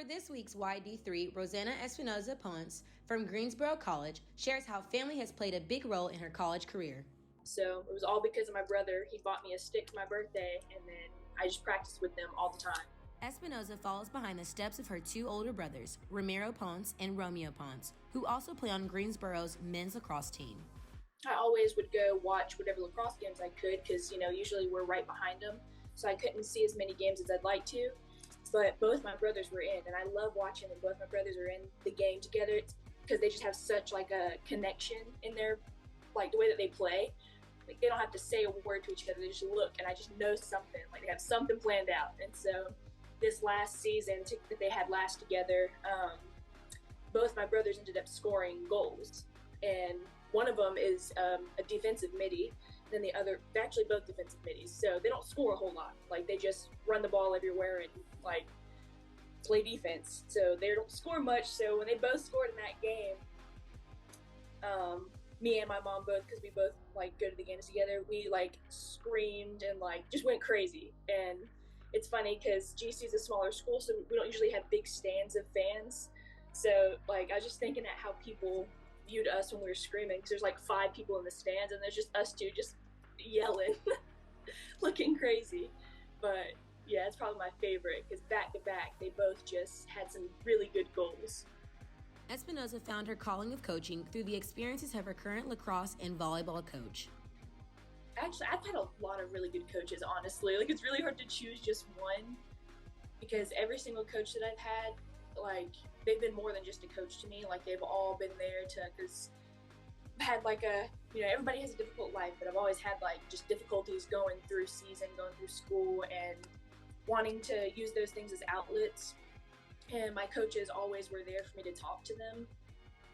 For this week's YD3, Rosanna Espinosa-Ponce from Greensboro College shares how family has played a big role in her college career. So it was all because of my brother. He bought me a stick for my birthday, and then I just practiced with them all the time. Espinosa follows behind the steps of her two older brothers, Ramiro Ponce and Romeo Ponce, who also play on Greensboro's men's lacrosse team. I always would go watch whatever lacrosse games I could because, usually we're right behind them. So I couldn't see as many games as I'd like to. But both my brothers were in, and I love watching them. Both my brothers are in the game together because they just have such a connection in their, the way that they play. They don't have to say a word to each other. They just look, and I just know something. They have something planned out. And so this last season that they had last together, both my brothers ended up scoring goals. And one of them is a defensive midi, then the other, they're actually both defensive middies. So they don't score a whole lot. They just run the ball everywhere and play defense. So they don't score much. So when they both scored in that game, me and my mom both, because we both go to the games together, we screamed and just went crazy. And it's funny because GC is a smaller school, so we don't usually have big stands of fans. So I was just thinking at how people viewed us when we were screaming, because there's 5 people in the stands and there's just us two just yelling, looking crazy. But yeah, it's probably my favorite because back to back they both just had some really good goals. Espinosa found her calling of coaching through the experiences of her current lacrosse and volleyball coach. Actually, I've had a lot of really good coaches, honestly. It's really hard to choose just one because every single coach that I've had, they've been more than just a coach to me. They've all been there because I've had everybody has a difficult life, but I've always had just difficulties going through season, going through school, and wanting to use those things as outlets. And my coaches always were there for me to talk to them.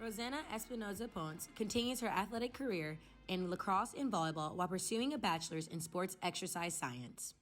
Rosanna Espinosa-Ponce continues her athletic career in lacrosse and volleyball while pursuing a bachelor's in sports exercise science.